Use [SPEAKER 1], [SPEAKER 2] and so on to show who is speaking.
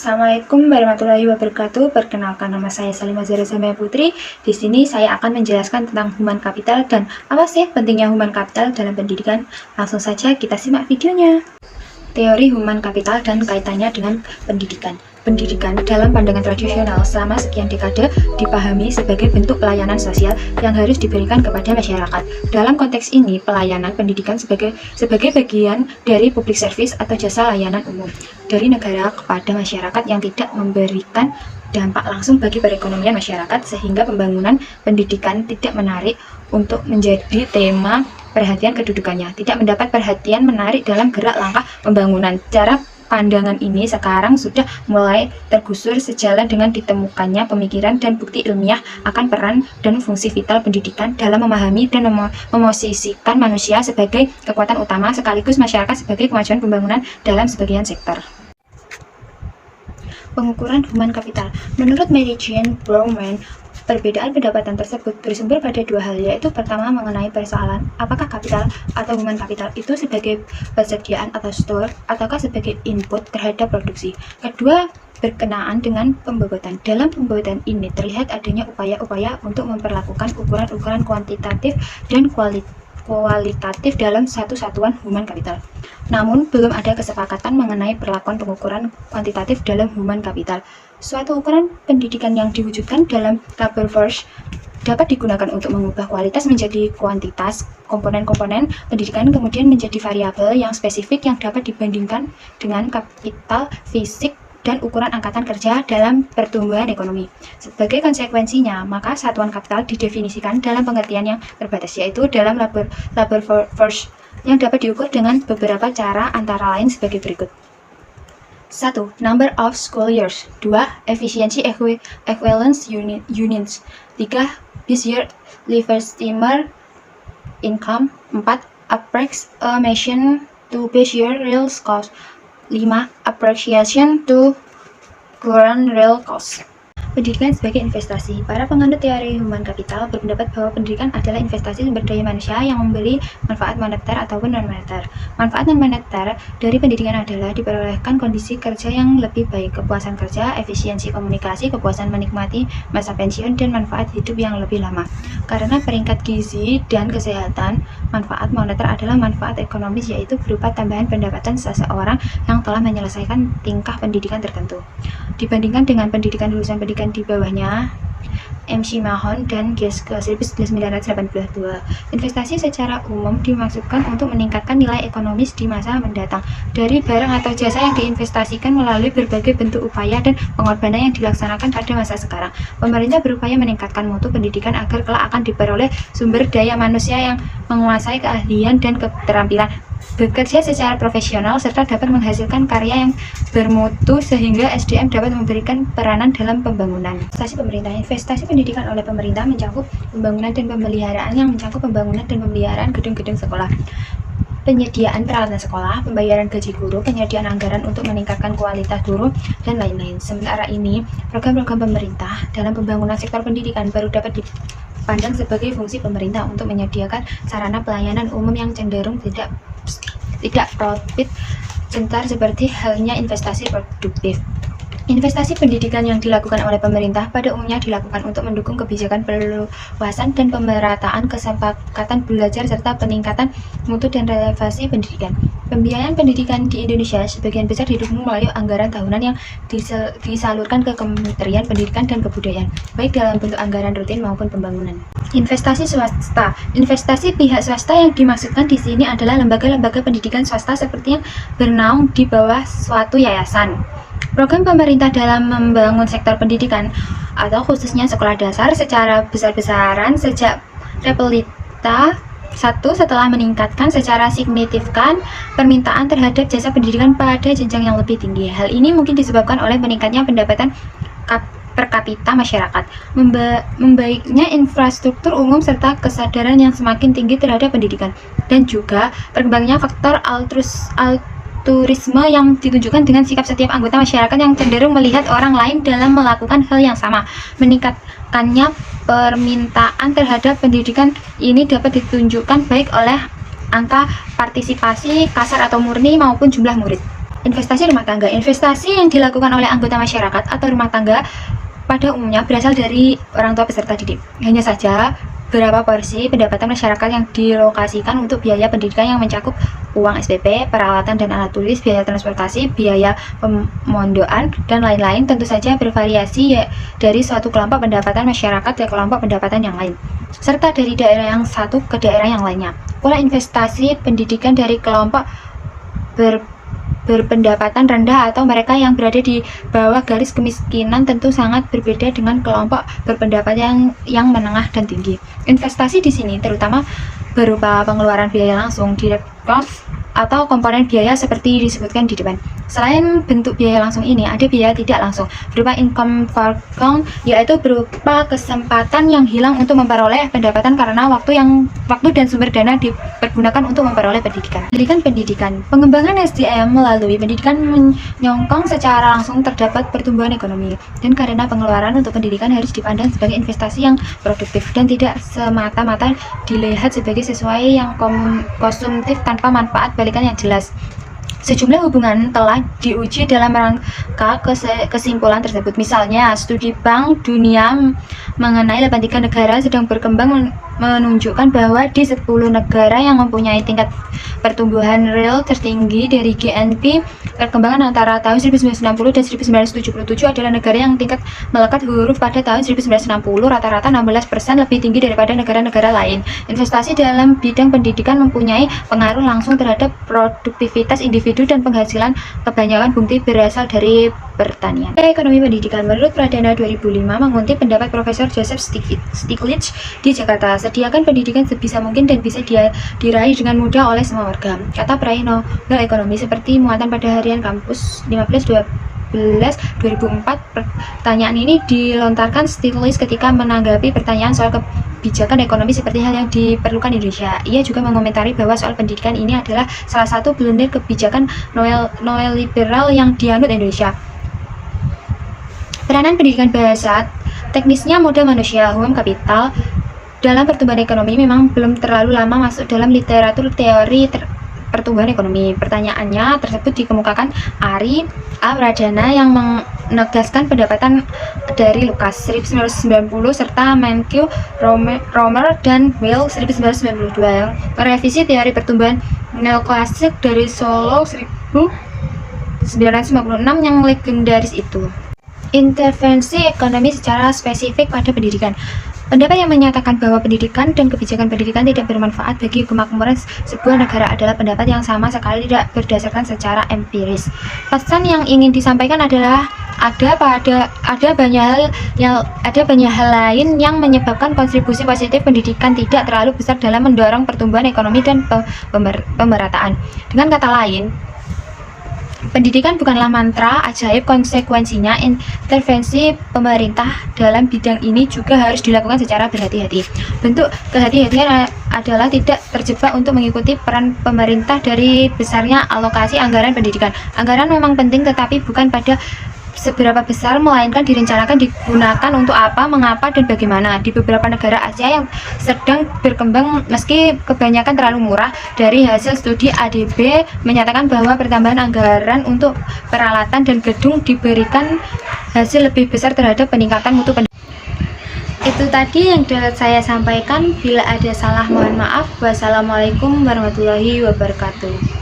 [SPEAKER 1] Assalamualaikum warahmatullahi wabarakatuh. Perkenalkan, nama saya Salimah Zahra Zamia Putri. Di sini saya akan menjelaskan tentang human capital dan apa sih pentingnya human capital dalam pendidikan. Langsung saja kita simak videonya. Teori human capital dan kaitannya dengan pendidikan. Pendidikan dalam pandangan tradisional selama sekian dekade dipahami sebagai bentuk pelayanan sosial yang harus diberikan kepada masyarakat. Dalam konteks ini, pelayanan pendidikan sebagai bagian dari public service atau jasa layanan umum dari negara kepada masyarakat yang tidak memberikan dampak langsung bagi perekonomian masyarakat, sehingga pembangunan pendidikan tidak menarik untuk menjadi tema perhatian kedudukannya, tidak mendapat perhatian menarik dalam gerak langkah pembangunan. Cara pandangan ini sekarang sudah mulai tergusur sejalan dengan ditemukannya pemikiran dan bukti ilmiah akan peran dan fungsi vital pendidikan dalam memahami dan memosisikan manusia sebagai kekuatan utama sekaligus masyarakat sebagai kemajuan pembangunan dalam sebagian sektor. Pengukuran human capital. Menurut Mary Jane Bowman, perbedaan pendapatan tersebut bersumber pada dua hal, yaitu pertama mengenai persoalan apakah kapital atau human capital itu sebagai persediaan atau store ataukah sebagai input terhadap produksi. Kedua, berkenaan dengan pembobotan. Dalam pembobotan ini terlihat adanya upaya-upaya untuk memperlakukan ukuran-ukuran kuantitatif dan kualitatif dalam satu satuan human capital. Namun, belum ada kesepakatan mengenai perlakuan pengukuran kuantitatif dalam human capital. Suatu ukuran pendidikan yang diwujudkan dalam labor force dapat digunakan untuk mengubah kualitas menjadi kuantitas. Komponen-komponen pendidikan kemudian menjadi variabel yang spesifik yang dapat dibandingkan dengan kapital fisik dan ukuran angkatan kerja dalam pertumbuhan ekonomi. Sebagai konsekuensinya, maka satuan kapital didefinisikan dalam pengertian yang terbatas, yaitu dalam labor force yang dapat diukur dengan beberapa cara antara lain sebagai berikut. 1. Number of school years. 2. Efficiency equivalence units. 3. Base year lifestyle income. 4. Approximation to base year real cost. 5. Appreciation to current real cost. Pendidikan sebagai investasi. Para penganut teori human capital berpendapat bahwa pendidikan adalah investasi sumber daya manusia yang memberi manfaat moneter ataupun non-moneter. Manfaat non-moneter dari pendidikan adalah diperolehkan kondisi kerja yang lebih baik, kepuasan kerja, efisiensi komunikasi, kepuasan menikmati masa pensiun, dan manfaat hidup yang lebih lama. Karena peringkat gizi dan kesehatan, manfaat moneter adalah manfaat ekonomis, yaitu berupa tambahan pendapatan seseorang yang telah menyelesaikan tingkah pendidikan tertentu. Dibandingkan dengan pendidikan lulusan pendidikan di bawahnya, MC Mahon dan Geske 1982. Investasi secara umum dimaksudkan untuk meningkatkan nilai ekonomis di masa mendatang dari barang atau jasa yang diinvestasikan melalui berbagai bentuk upaya dan pengorbanan yang dilaksanakan pada masa sekarang. Pemerintah berupaya meningkatkan mutu pendidikan agar kelak akan diperoleh sumber daya manusia yang menguasai keahlian dan keterampilan bekerja secara profesional serta dapat menghasilkan karya yang bermutu sehingga SDM dapat memberikan peranan dalam pembangunan. Investasi pendidikan oleh pemerintah mencakup pembangunan dan pemeliharaan yang mencakup pembangunan dan pemeliharaan gedung-gedung sekolah, penyediaan peralatan sekolah, pembayaran gaji guru, penyediaan anggaran untuk meningkatkan kualitas guru, dan lain-lain. Sementara ini, program-program pemerintah dalam pembangunan sektor pendidikan baru dapat dipandang sebagai fungsi pemerintah untuk menyediakan sarana pelayanan umum yang cenderung tidak profit center seperti halnya investasi produktif. Investasi pendidikan yang dilakukan oleh pemerintah pada umumnya dilakukan untuk mendukung kebijakan perluasan dan pemerataan kesepakatan belajar serta peningkatan mutu dan relevansi pendidikan. Pembiayaan pendidikan di Indonesia sebagian besar didukung melalui anggaran tahunan yang disalurkan ke Kementerian Pendidikan dan Kebudayaan, baik dalam bentuk anggaran rutin maupun pembangunan. Investasi swasta. Investasi pihak swasta yang dimaksudkan di sini adalah lembaga-lembaga pendidikan swasta seperti yang bernaung di bawah suatu yayasan. Program pemerintah dalam membangun sektor pendidikan atau khususnya sekolah dasar secara besar-besaran sejak Repelita 1 setelah meningkatkan secara signifikan permintaan terhadap jasa pendidikan pada jenjang yang lebih tinggi. Hal ini mungkin disebabkan oleh meningkatnya pendapatan per kapita masyarakat, membaiknya infrastruktur umum serta kesadaran yang semakin tinggi terhadap pendidikan, dan juga berkembangnya faktor turisme yang ditunjukkan dengan sikap setiap anggota masyarakat yang cenderung melihat orang lain dalam melakukan hal yang sama. Meningkatkannya permintaan terhadap pendidikan ini dapat ditunjukkan baik oleh angka partisipasi kasar atau murni maupun jumlah murid. Investasi rumah tangga. Investasi yang dilakukan oleh anggota masyarakat atau rumah tangga pada umumnya berasal dari orang tua peserta didik. Hanya saja berapa porsi pendapatan masyarakat yang dilokasikan untuk biaya pendidikan yang mencakup uang SPP, peralatan dan alat tulis, biaya transportasi, biaya pemondokan, dan lain-lain tentu saja bervariasi ya, dari suatu kelompok pendapatan masyarakat ke kelompok pendapatan yang lain, serta dari daerah yang satu ke daerah yang lainnya. Pola investasi pendidikan dari kelompok berpendapatan rendah atau mereka yang berada di bawah garis kemiskinan tentu sangat berbeda dengan kelompok berpendapatan yang menengah dan tinggi. Investasi di sini terutama berupa pengeluaran biaya langsung, direct cost, atau komponen biaya seperti disebutkan di depan. Selain bentuk biaya langsung ini, ada biaya tidak langsung berupa income foregone, yaitu berupa kesempatan yang hilang untuk memperoleh pendapatan karena waktu dan sumber dana dipergunakan untuk memperoleh pendidikan. Pendidikan, pengembangan SDM melalui pendidikan menyokong secara langsung terdapat pertumbuhan ekonomi, dan karena pengeluaran untuk pendidikan harus dipandang sebagai investasi yang produktif dan tidak semata-mata dilihat sebagai sesuai yang konsumtif tanpa manfaat balikan yang jelas. Sejumlah hubungan telah diuji dalam rangka kesimpulan tersebut. Misalnya, studi Bank Dunia mengenai 83 negara sedang berkembang menunjukkan bahwa di 10 negara yang mempunyai tingkat pertumbuhan real tertinggi dari GNP perkembangan antara tahun 1960 dan 1977 adalah negara yang tingkat melekat huruf pada tahun 1960 rata-rata 16% lebih tinggi daripada negara-negara lain. Investasi dalam bidang pendidikan mempunyai pengaruh langsung terhadap produktivitas individu dan penghasilan kebanyakan bukti berasal dari pertanian. Ekonomi pendidikan menurut Pradana 2005 mengutip pendapat Profesor Joseph Stiglitz di Jakarta, sediakan pendidikan sebisa mungkin dan bisa diraih dengan mudah oleh semua warga, kata peraih Nobel Ekonomi, seperti muatan pada harian kampus 15/12/2004. Pertanyaan ini dilontarkan Stiglitz ketika menanggapi pertanyaan soal kebijakan ekonomi seperti hal yang diperlukan Indonesia. Ia juga mengomentari bahwa soal pendidikan ini adalah salah satu blunder kebijakan neoliberal yang dianut Indonesia. Peranan pendidikan bahasa, teknisnya modal manusia, human capital, dalam pertumbuhan ekonomi memang belum terlalu lama masuk dalam literatur teori pertumbuhan ekonomi. Pertanyaannya tersebut dikemukakan Ari A. Pradana yang menegaskan pendapatan dari Lucas 1990 serta Mankiw, Romer, dan Weil 1992 yang merevisi teori pertumbuhan neoklasik dari Solo 1956 yang legendaris itu. Intervensi ekonomi secara spesifik pada pendidikan. Pendapat yang menyatakan bahwa pendidikan dan kebijakan pendidikan tidak bermanfaat bagi kemakmuran sebuah negara adalah pendapat yang sama sekali tidak berdasarkan secara empiris. Pesan yang ingin disampaikan adalah ada banyak hal lain yang menyebabkan kontribusi positif pendidikan tidak terlalu besar dalam mendorong pertumbuhan ekonomi dan pemerataan. Dengan kata lain, pendidikan bukanlah mantra ajaib. Konsekuensinya, intervensi pemerintah dalam bidang ini juga harus dilakukan secara berhati-hati. Bentuk kehati-hatian adalah tidak terjebak untuk mengikuti peran pemerintah dari besarnya alokasi anggaran pendidikan. Anggaran memang penting, tetapi bukan pada seberapa besar, melainkan direncanakan digunakan untuk apa, mengapa, dan bagaimana. Di beberapa negara Asia yang sedang berkembang, meski kebanyakan terlalu murah, dari hasil studi ADB menyatakan bahwa pertambahan anggaran untuk peralatan dan gedung diberikan hasil lebih besar terhadap peningkatan mutu pendidikan. Itu tadi yang dapat saya sampaikan. Bila ada salah, mohon maaf. Wassalamualaikum warahmatullahi wabarakatuh.